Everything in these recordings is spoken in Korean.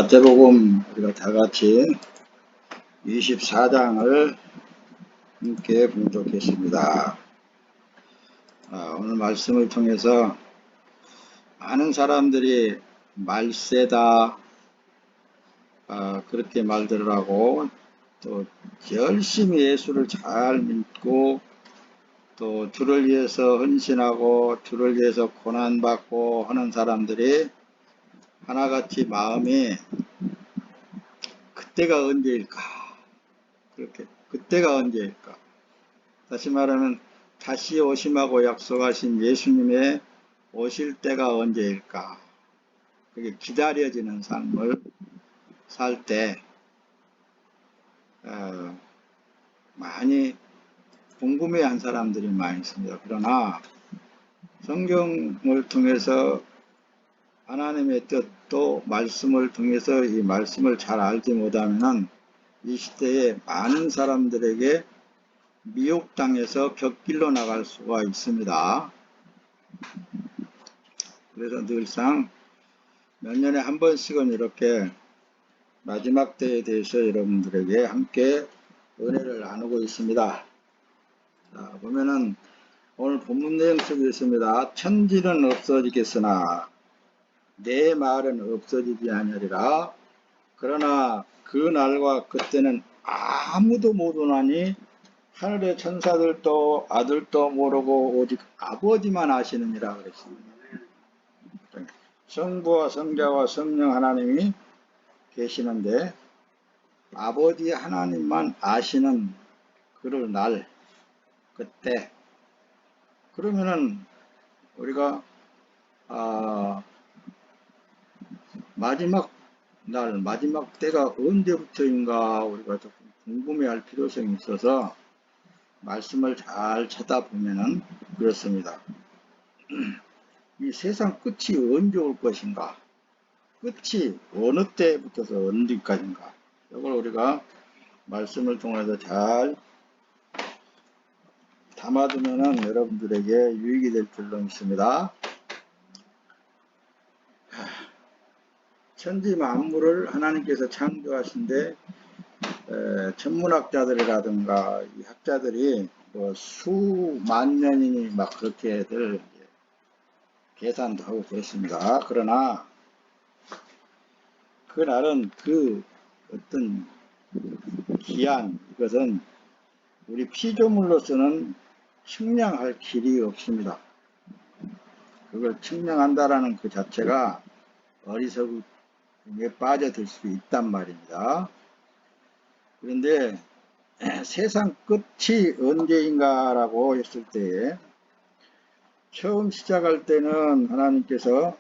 마태복음 우리가 다 같이 24장을 함께 분석했습니다. 오늘 말씀을 통해서 많은 사람들이 말세다 그렇게 말들을 하고 또 열심히 예수를 잘 믿고 또 주를 위해서 헌신하고 주를 위해서 고난받고 하는 사람들이 하나같이 마음이 그때가 언제일까? 그렇게 그때가 언제일까? 다시 말하면 다시 오심하고 약속하신 예수님의 오실 때가 언제일까? 그게 기다려지는 삶을 살 때 많이 궁금해한 사람들이 많이 있습니다. 그러나 성경을 통해서 하나님의 뜻도 말씀을 통해서 이 말씀을 잘 알지 못하면 이 시대에 많은 사람들에게 미혹당해서 곁길로 나갈 수가 있습니다. 그래서 늘상 몇 년에 한 번씩은 이렇게 마지막 때에 대해서 여러분들에게 함께 은혜를 나누고 있습니다. 보면은 오늘 본문 내용 속에 있습니다. 천지는 없어지겠으나 내 말은 없어지지 아니하리라. 그러나 그 날과 그때는 아무도 못 오나니 하늘의 천사들도 아들도 모르고 오직 아버지만 아시느니라 그랬습니다. 성부와 성자와 성령 하나님이 계시는데 아버지 하나님만 아시는 그럴 날 그때 그러면은 우리가 마지막 날 마지막 때가 언제부터인가 우리가 조금 궁금해할 필요성이 있어서 말씀을 잘 찾아보면은 그렇습니다. 이 세상 끝이 언제 올 것인가? 끝이 어느 때부터서 언제까지인가? 이걸 우리가 말씀을 통해서 잘 담아두면은 여러분들에게 유익이 될 줄로 믿습니다. 천지 만물을 하나님께서 창조하신데 천문학자들이라든가 이 학자들이 뭐 수만 년이니 막 그렇게들 계산도 하고 그렇습니다. 그러나 그날은 그 어떤 기한 이것은 우리 피조물로서는 측량할 길이 없습니다. 그걸 측량한다라는 그 자체가 어리석음에 빠져들 수 있단 말입니다. 그런데 세상 끝이 언제인가라고 했을 때 처음 시작할 때는 하나님께서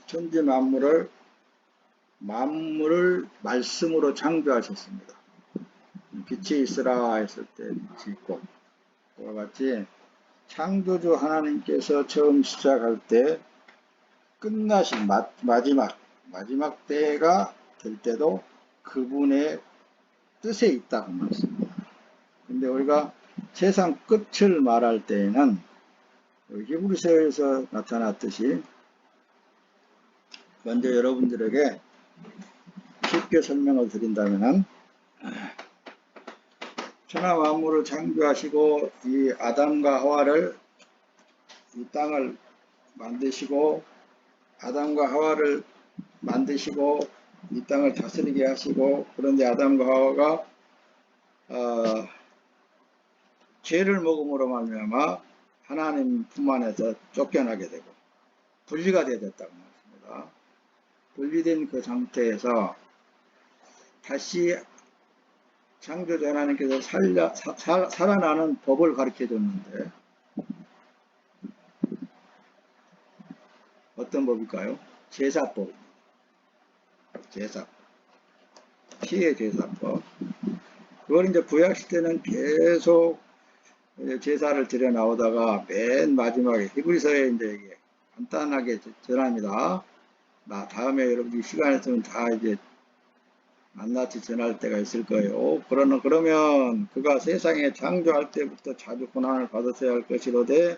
천지 만물을 말씀으로 창조하셨습니다. 빛이 있으라 했을 때 빛이 있고 그와 같이 창조주 하나님께서 처음 시작할 때 끝나신 마지막 때가 될 때도 그분의 뜻에 있다고 말씀합니다. 근데 우리가 세상 끝을 말할 때에는 히브리서에서 나타났듯이 먼저 여러분들에게 쉽게 설명을 드린다면 천하 만물을 창조하시고 이 아담과 하와를 이 땅을 만드시고 아담과 하와를 만드시고 이 땅을 다스리게 하시고 그런데 아담과 하와가 죄를 먹음으로 말미암아 하나님 품 안에서 쫓겨나게 되고 분리가 되었다고 말합니다. 분리된 그 상태에서 다시 창조주 하나님께서 살아나는 법을 가르쳐 줬는데 어떤 법일까요? 제사법입니다. 제사법. 피해 제사법. 그걸 이제 구약시대는 계속 제사를 드려 나오다가 맨 마지막에 히브리서에 이제 이게 간단하게 전합니다. 다음에 여러분이 시간 있으면 다 이제 낱낱이 전할 때가 있을 거예요. 그러면 그가 세상에 창조할 때부터 자주 고난을 받았어야 할 것이로되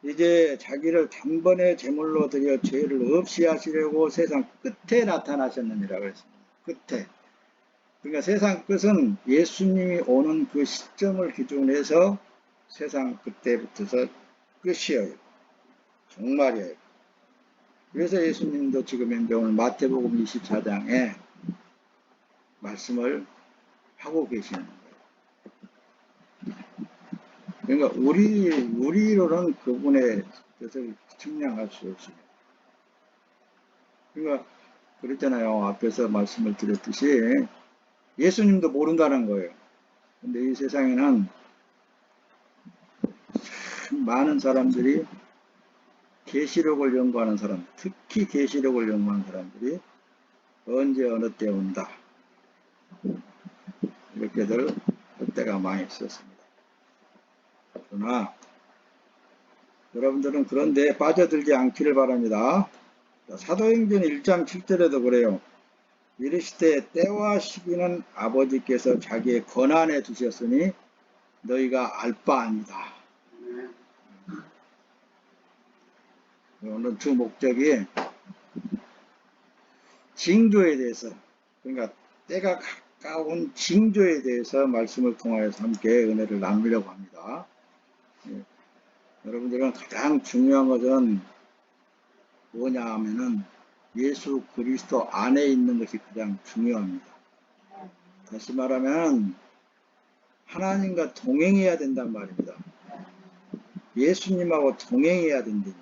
이제 자기를 단번에 제물로 드려 죄를 없이 하시려고 세상 끝에 나타나셨느니라 그랬습니다. 끝에. 그러니까 세상 끝은 예수님이 오는 그 시점을 기준으로 해서 세상 그때부터서 끝이에요. 정말이에요. 그래서 예수님도 지금 현재 오늘 마태복음 24장에 말씀을 하고 계시는 거예요. 그러니까 우리로는 그분의 뜻을 측량할 수 없습니다. 그러니까 그랬잖아요. 앞에서 말씀을 드렸듯이 예수님도 모른다는 거예요. 근데 이 세상에는 많은 사람들이 계시록을 연구하는 사람, 특히 계시록을 연구하는 사람들이 언제 어느 때 온다. 이렇게들 할 때가 많이 있었습니다. 그러나 여러분들은 그런데 빠져들지 않기를 바랍니다. 사도행전 1장 7절에도 그래요. 이르시되 때와 시기는 아버지께서 자기의 권한에 두셨으니 너희가 알 바 아니다. 오늘 주 목적이 징조에 대해서, 그러니까 때가 가까운 징조에 대해서 말씀을 통하여서 함께 은혜를 나누려고 합니다. 예. 여러분들은 가장 중요한 것은 뭐냐 하면은 예수 그리스도 안에 있는 것이 가장 중요합니다. 다시 말하면 하나님과 동행해야 된단 말입니다. 예수님하고 동행해야 된다니까요.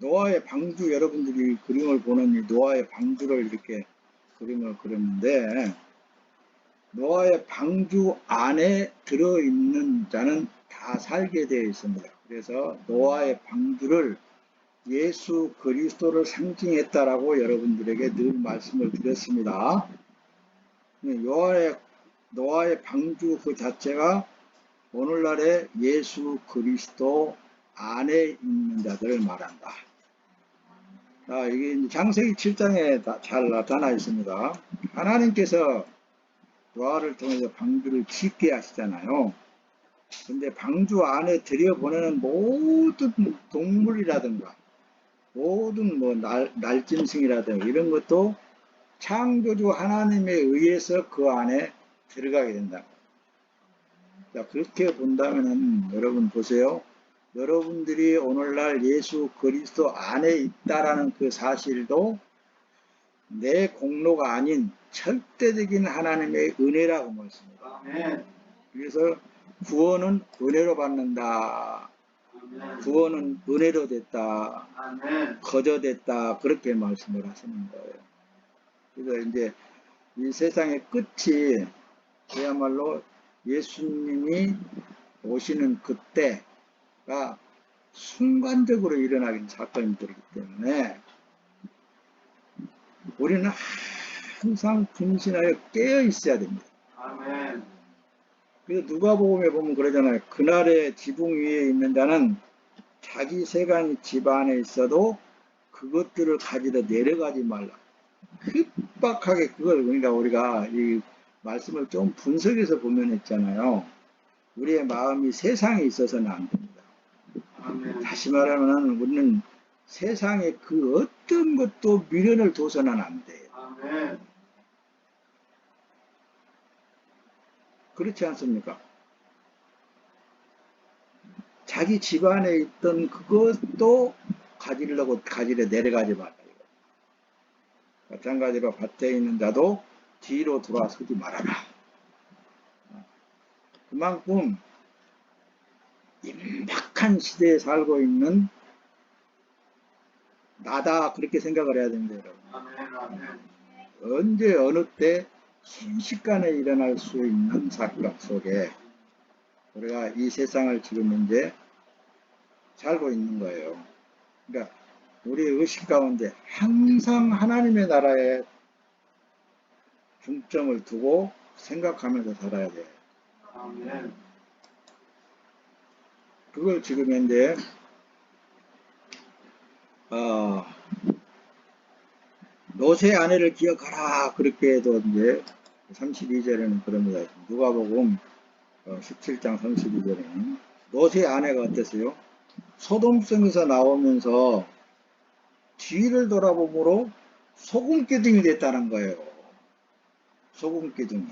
노아의 방주, 여러분들이 그림을 보는 이 노아의 방주를 이렇게 그림을 그렸는데, 노아의 방주 안에 들어있는 자는 다 살게 되어 있습니다. 그래서 노아의 방주를 예수 그리스도를 상징했다라고 여러분들에게 늘 말씀을 드렸습니다. 노아의 방주 그 자체가 오늘날의 예수 그리스도 안에 있는 자들을 말한다. 이게 창세기 7장에 잘 나타나 있습니다. 하나님께서 노아를 통해서 방주를 짓게 하시잖아요. 근데 방주 안에 들여보내는 모든 동물이라든가 모든 날짐승이라든가 이런 것도 창조주 하나님에 의해서 그 안에 들어가게 된다. 자, 그렇게 본다면은 여러분 보세요. 여러분들이 오늘날 예수 그리스도 안에 있다라는 그 사실도 내 공로가 아닌 절대적인 하나님의 은혜라고 말씀합니다. 아멘. 그래서 구원은 은혜로 받는다. 아멘. 구원은 은혜로 됐다. 아멘. 거저됐다. 그렇게 말씀을 하시는 거예요. 그래서 이제 이 세상의 끝이 그야말로 예수님이 오시는 그때가 순간적으로 일어나는 사건이 되기 때문에 우리는 항상 분신하여 깨어 있어야 됩니다. 아멘. 그래서 누가복음에 보면 그러잖아요. 그날의 지붕 위에 있는 자는 자기 세간이 집 안에 있어도 그것들을 가지러 내려가지 말라. 급박하게 그걸, 그러니까 우리가 이 말씀을 좀 분석해서 보면 있잖아요. 우리의 마음이 세상에 있어서는 안 됩니다. 아멘. 다시 말하면 우리는 세상에 그 어떤 것도 미련을 둬서는 안 돼요. 아멘. 그렇지 않습니까? 자기 집안에 있던 그것도 가지러 내려가지 말아요. 마찬가지로 밭에 있는 자도 뒤로 돌아서지 말아라. 그만큼 임박한 시대에 살고 있는 나다, 그렇게 생각을 해야 됩니다, 여러분. 아멘, 아멘. 언제 어느 때 순식간에 일어날 수 있는 사건 속에 우리가 이 세상을 지금 현재 살고 있는 거예요. 그러니까 우리의 의식 가운데 항상 하나님의 나라에 중점을 두고 생각하면서 살아야 돼요. 아멘. 그걸 지금 현재 노새 아내를 기억하라, 그렇게 해도 이제 32절에는 그럽니다. 누가복음 17장 32절에는 노새 아내가 어땠어요? 소돔성에서 나오면서 뒤를 돌아보므로 소금기둥이 됐다는 거예요. 소금기둥이.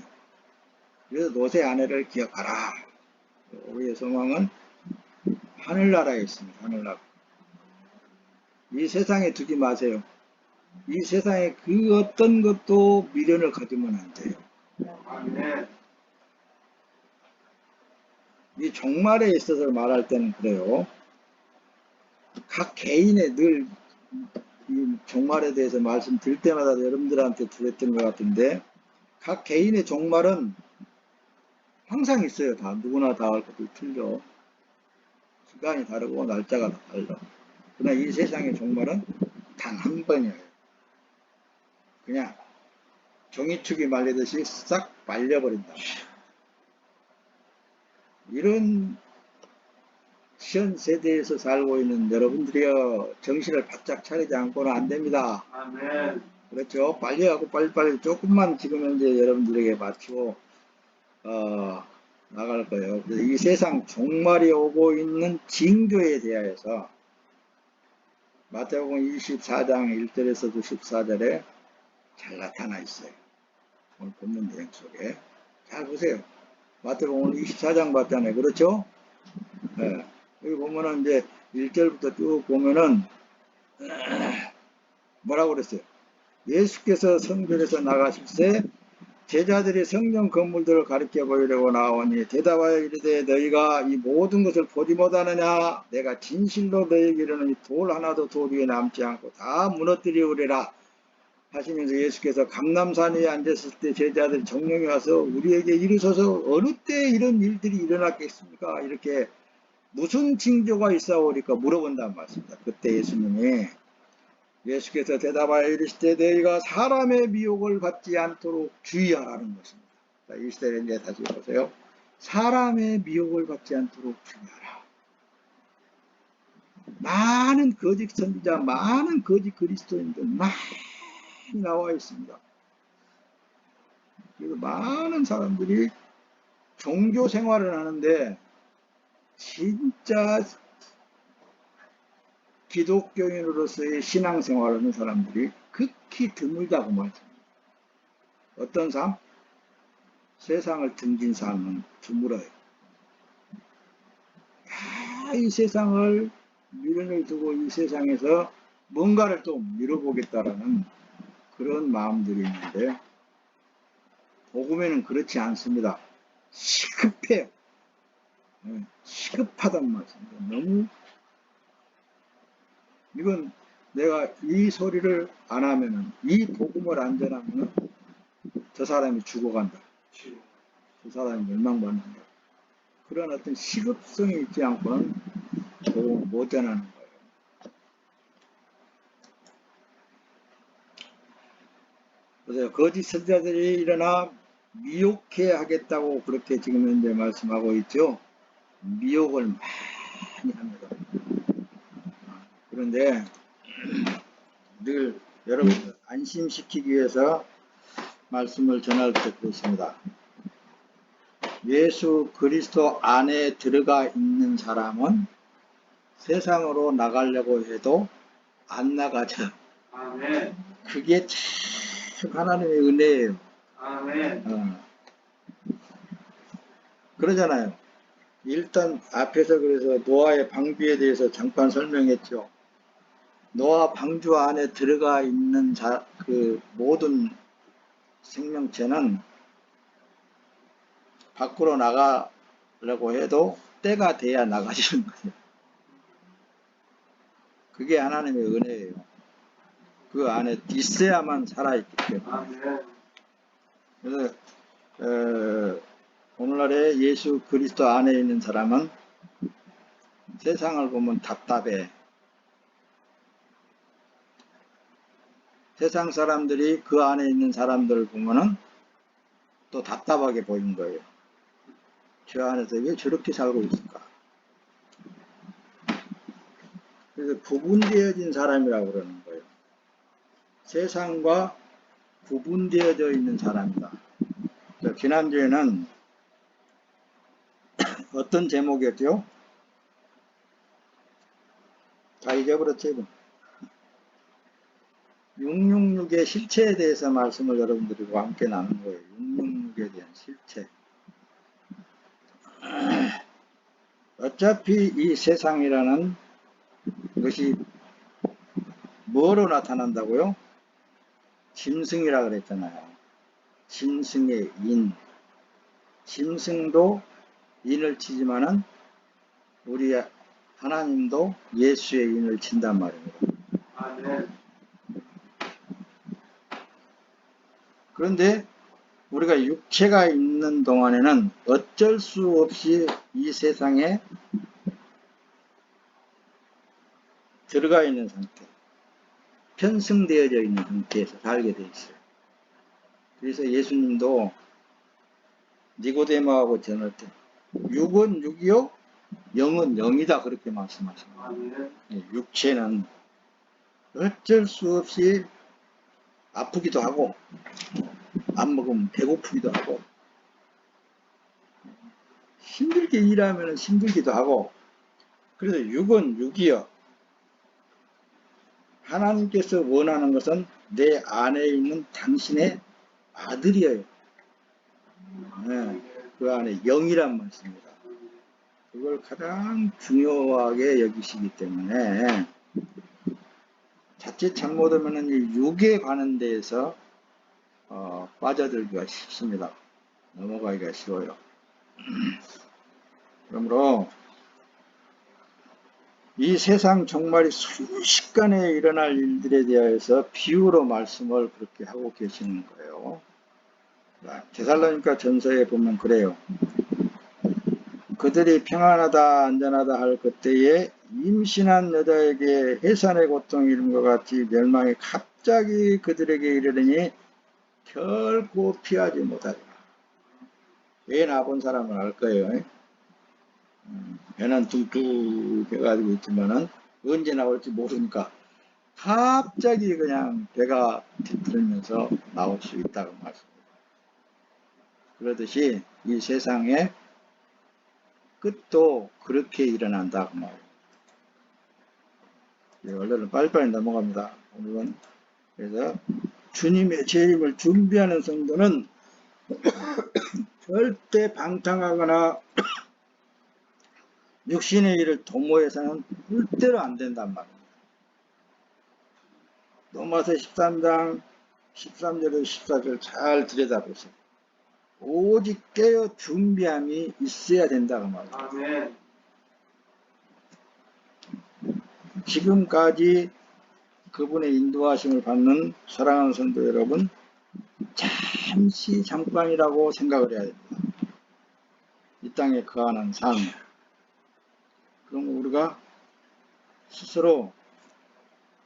그래서 롯의 아내를 기억하라. 우리의 소망은 하늘나라에 있습니다. 하늘나라. 이 세상에 두지 마세요. 이 세상에 그 어떤 것도 미련을 가지면 안 돼요. 이 종말에 있어서 말할 때는 그래요. 각 개인의 늘 이 종말에 대해서 말씀드릴 때마다 여러분들한테 드렸던 것 같은데, 각 개인의 종말은 항상 있어요. 다 누구나 다 할 것도 틀려. 시간이 다르고 날짜가 달라. 그러나 이 세상의 종말은 단 한 번이에요. 그냥 종이축이 말리듯이 싹 말려버린다. 이런 현 세대에서 살고 있는 여러분들이여, 정신을 바짝 차리지 않고는 안 됩니다. 아멘. 그렇죠. 빨리 하고 빨리빨리 조금만 지금 현재 여러분들에게 맞추고 나갈 거예요. 그래서 이 세상 종말이 오고 있는 징조에 대하여서 마태복음 24장 1절에서도 14절에 잘 나타나 있어요. 오늘 본문 내용 속에. 잘 보세요. 마태복음 24장 봤잖아요. 그렇죠? 네. 여기 보면은 이제 1절부터 쭉 보면은 뭐라고 그랬어요? 예수께서 성전에서 나가실새 제자들이 성전 건물들을 가리켜 보이려고 나오니 대답하여 이르되 너희가 이 모든 것을 보지 못하느냐? 내가 진실로 너희에게 이르노니 돌 하나도 돌 위에 남지 않고 다 무너뜨리우리라 하시면서 예수께서 감람산 위에 앉았을 때 제자들이 정령이 와서 우리에게 이르소서 어느 때 이런 일들이 일어났겠습니까? 이렇게 무슨 징조가 있사오리까 물어본다는 말씀입니다. 그때 예수께서 대답하여 이르시되 너희가 사람의 미혹을 받지 않도록 주의하라는 것입니다. 자, 이 시대에 이제 다시 보세요. 사람의 미혹을 받지 않도록 주의하라. 많은 거짓 선지자, 많은 거짓 그리스도인들 많이 나와 있습니다. 그래서 많은 사람들이 종교 생활을 하는데 진짜 기독교인으로서의 신앙생활을 하는 사람들이 극히 드물다고 말씀합니다. 어떤 삶? 세상을 등진 삶은 드물어요. 이 세상을 미련을 두고 이 세상에서 뭔가를 또 미뤄보겠다라는 그런 마음들이 있는데 복음에는 그렇지 않습니다. 시급해요. 시급하단 말씀입니다. 너무 이건 내가 이 소리를 안 하면은 이 복음을 안 전하면은 저 사람이 죽어간다. 저 사람이 멸망받는다. 그런 어떤 시급성이 있지 않고는 복음을 못 전하는 거예요. 그래서 거짓 선자들이 일어나 미혹해 하겠다고 그렇게 지금 현재 말씀하고 있죠. 미혹을 많이 합니다. 그런데 늘 여러분을 안심시키기 위해서 말씀을 전할 때 그렇습니다. 예수 그리스도 안에 들어가 있는 사람은 세상으로 나가려고 해도 안 나가죠. 아멘. 그게 참 하나님의 은혜예요. 아멘. 그러잖아요. 일단 앞에서 그래서 노아의 방주에 대해서 잠깐 설명했죠. 노아 방주 안에 들어가 있는 그 모든 생명체는 밖으로 나가려고 해도 때가 돼야 나가시는 거예요. 그게 하나님의 은혜예요. 그 안에 있어야만 살아있기 때문에. 그래서 오늘날에 예수 그리스도 안에 있는 사람은 세상을 보면 답답해. 세상 사람들이 그 안에 있는 사람들을 보면은 또 답답하게 보이는 거예요. 저 안에서 왜 저렇게 살고 있을까? 그래서 구분되어진 사람이라고 그러는 거예요. 세상과 구분되어져 있는 사람이다. 지난주에는 어떤 제목이었죠? 다 잊어버렸죠. 666의 실체에 대해서 말씀을 여러분들과 함께 나눈 거예요. 666에 대한 실체. 어차피 이 세상이라는 것이 뭐로 나타난다고요? 짐승이라 그랬잖아요. 짐승의 인. 짐승도 인을 치지만은 우리 하나님도 예수의 인을 친단 말입니다. 그런데 우리가 육체가 있는 동안에는 어쩔 수 없이 이 세상에 들어가 있는 상태, 편승되어져 있는 상태에서 살게 돼 있어요. 그래서 예수님도 니고데모하고 전할 때 육은 육이요, 영은 영이다 그렇게 말씀하십니다. 육체는 어쩔 수 없이 아프기도 하고 안 먹으면 배고프기도 하고 힘들게 일하면 힘들기도 하고, 그래서 육은 육이요, 하나님께서 원하는 것은 내 안에 있는 당신의 아들이에요. 네, 그 안에 영이란 말씀입니다. 그걸 가장 중요하게 여기시기 때문에 자칫 잘못하면 이 육에 관한 데에서 빠져들기가 쉽습니다. 넘어가기가 쉬워요. 그러므로 이 세상 정말 순식간에 일어날 일들에 대해서 비유로 말씀을 그렇게 하고 계시는 거예요. 데살로니가 전서에 보면 그래요. 그들이 평안하다 안전하다 할 그때에 임신한 여자에게 해산의 고통이 이른 것 같이 멸망이 갑자기 그들에게 이르더니 결코 피하지 못하리라. 애 낳아본 사람은 알 거예요. 배는 뚱뚱해가지고 있지만은 언제 나올지 모르니까 갑자기 그냥 배가 뒤틀면서 나올 수 있다고 말씀합니다. 그러듯이 이 세상의 끝도 그렇게 일어난다고 말입니다. 원래는 빨리빨리 넘어갑니다. 오늘은 그래서 주님의 재림을 준비하는 성도는 절대 방탕하거나 육신의 일을 도모해서는 절대로 안 된단 말입니다. 로마서 13장 13절에서 14절 잘 들여다보세요. 오직 깨어 준비함이 있어야 된다고 말입니다. 아멘. 지금까지 그분의 인도하심을 받는 사랑하는 성도 여러분, 잠깐이라고 생각을 해야 됩니다. 이 땅에 거하는 삶. 그럼 우리가 스스로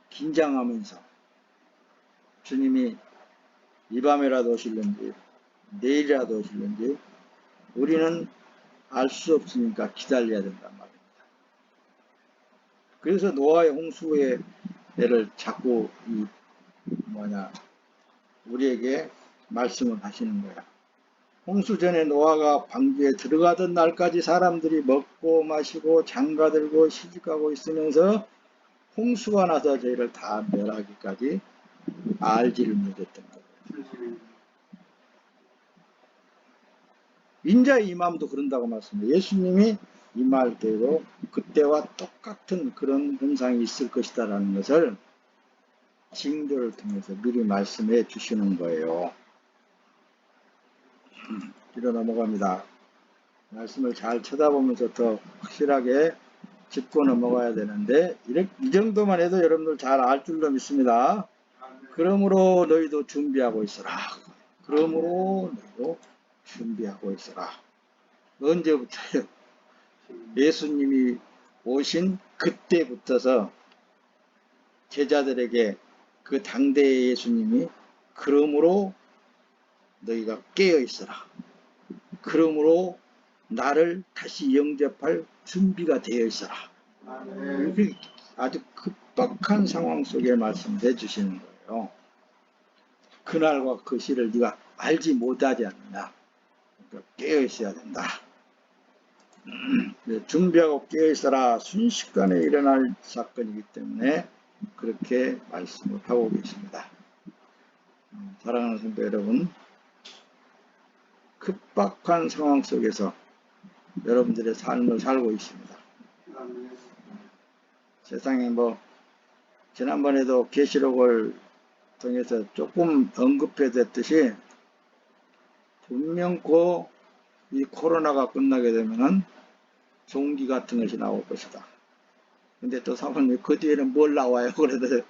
긴장하면서 주님이 이 밤이라도 오실는지 내일이라도 오실는지 우리는 알 수 없으니까 기다려야 된단 말입니다. 그래서 노아의 홍수의 예를 자꾸 우리에게 말씀을 하시는 거야. 홍수 전에 노아가 방주에 들어가던 날까지 사람들이 먹고 마시고 장가들고 시집가고 있으면서 홍수가 나서 저희를 다 멸하기까지 알지를 못했던 거예요. 인자의 임함도 그런다고 말씀해요. 예수님이 임할 때도 그때와 똑같은 그런 현상이 있을 것이다 라는 것을 징조를 통해서 미리 말씀해 주시는 거예요. 뒤로 넘어갑니다. 말씀을 잘 쳐다보면서 더 확실하게 짚고 넘어가야 되는데 이 정도만 해도 여러분들 잘 알 줄로 믿습니다. 그러므로 너희도 준비하고 있어라. 그러므로 너희도 준비하고 있어라. 언제부터요? 예수님이 오신 그때부터서 제자들에게 그 당대의 예수님이 그러므로 너희가 깨어 있어라. 그러므로 나를 다시 영접할 준비가 되어 있어라. 이렇게 아주 급박한 상황 속에 말씀해 주시는 거예요. 그날과 그 시를 네가 알지 못하지 않느냐. 그러니까 깨어 있어야 된다. 준비하고 깨어있어라 순식간에 일어날 사건이기 때문에 그렇게 말씀을 하고 계십니다. 사랑하는 성도 여러분, 급박한 상황 속에서 여러분들의 삶을 살고 있습니다. 세상에 지난번에도 계시록을 통해서 조금 언급해 뒀듯이 분명코 이 코로나가 끝나게 되면은 종기 같은 것이 나올 것이다. 근데 또 사모님 그 뒤에는 뭘 나와요? 그래도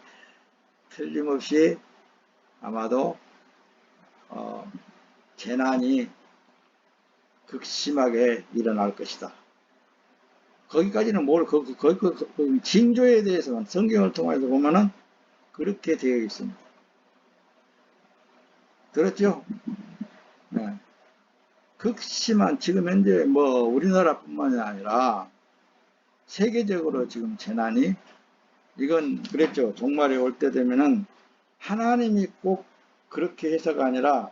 틀림없이 아마도 재난이 극심하게 일어날 것이다. 거기까지는 그 징조에 대해서는 성경을 통해서 보면은 그렇게 되어 있습니다. 들었죠? 네. 극심한 지금 현재 우리나라뿐만이 아니라 세계적으로 지금 재난이 이건 그랬죠. 종말이 올 때 되면은 하나님이 꼭 그렇게 해서가 아니라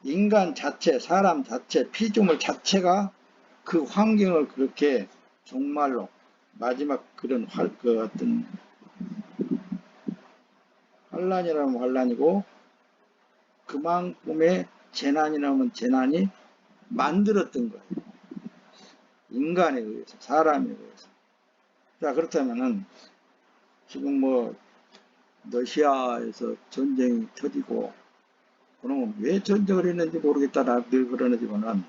인간 자체, 사람 자체, 피조물 자체가 그 환경을 그렇게 정말로 마지막 그런 그 어떤 환란이라면 환란이고 그만큼의 재난이라면 재난이 만들었던 거예요. 인간에 의해서, 사람에 의해서. 자, 그렇다면은 지금 러시아에서 전쟁이 터지고 그러면 왜 전쟁을 했는지 모르겠다 늘 그러지만은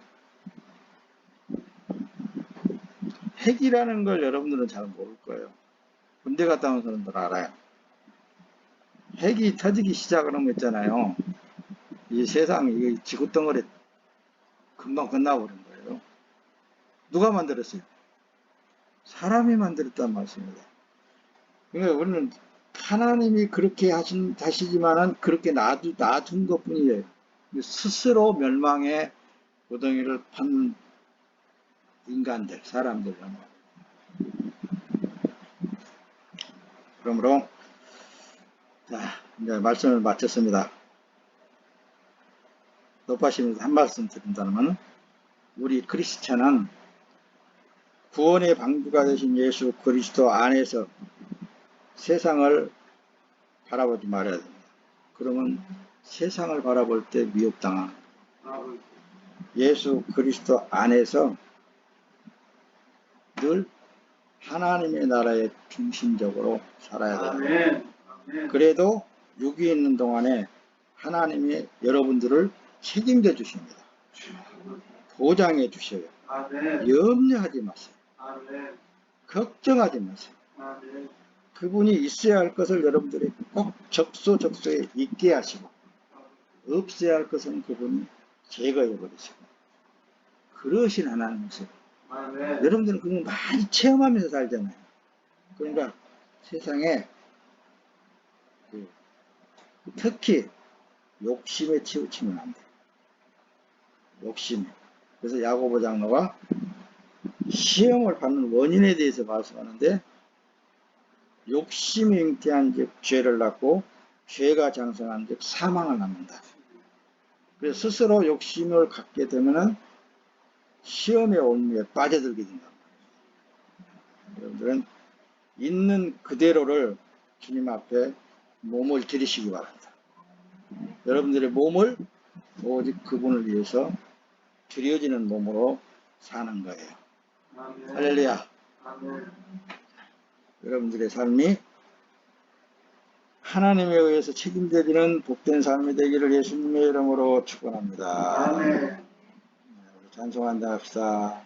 핵이라는 걸 여러분들은 잘 모를 거예요. 군대 갔다 온 사람들 알아요. 핵이 터지기 시작하는 거 있잖아요. 이 세상, 이 지구덩어리 금방 끝나버린 거예요. 누가 만들었어요? 사람이 만들었단 말씀입니다. 그러니까 우리는 하나님이 그렇게 하시지만은 그렇게 놔둔 것 뿐이에요. 스스로 멸망의 고덩이를 판 인간들, 사람들. 그러므로, 자, 이제 말씀을 마쳤습니다. 높아시면서 한 말씀 드린다면, 우리 크리스찬은 구원의 방주가 되신 예수 그리스도 안에서 세상을 바라보지 말아야 됩니다. 그러면 세상을 바라볼 때 미혹당합니다. 예수 그리스도 안에서 늘 하나님의 나라의 중심적으로 살아야 됩니다. 그래도 육이 있는 동안에 하나님이 여러분들을 책임져 주십니다. 보장해 주셔요. 염려하지 마세요. 걱정하지 마세요. 그분이 있어야 할 것을 여러분들이 꼭 적소에 있게 하시고 없어야 할 것은 그분이 제거해 버리시고 그러신 하나님이세요. 여러분들은 그걸 많이 체험하면서 살잖아요. 그러니까 세상에 특히 욕심에 치우치면 안 돼요. 욕심에. 그래서 야고보 장로가 시험을 받는 원인에 대해서 말씀하는데 욕심이 잉태한 즉 죄를 낳고 죄가 장성한 즉 사망을 낳는다. 그래서 스스로 욕심을 갖게 되면은 시험의 올무에 빠져들게 된다. 여러분들은 있는 그대로를 주님 앞에 몸을 드리시기 바랍니다. 여러분들의 몸을 오직 그분을 위해서 드려지는 몸으로 사는 거예요. 아멘. 할렐루야. 아멘. 여러분들의 삶이 하나님에 의해서 책임져지는 복된 삶이 되기를 예수님의 이름으로 축원합니다. 아멘. 찬송한다 합시다.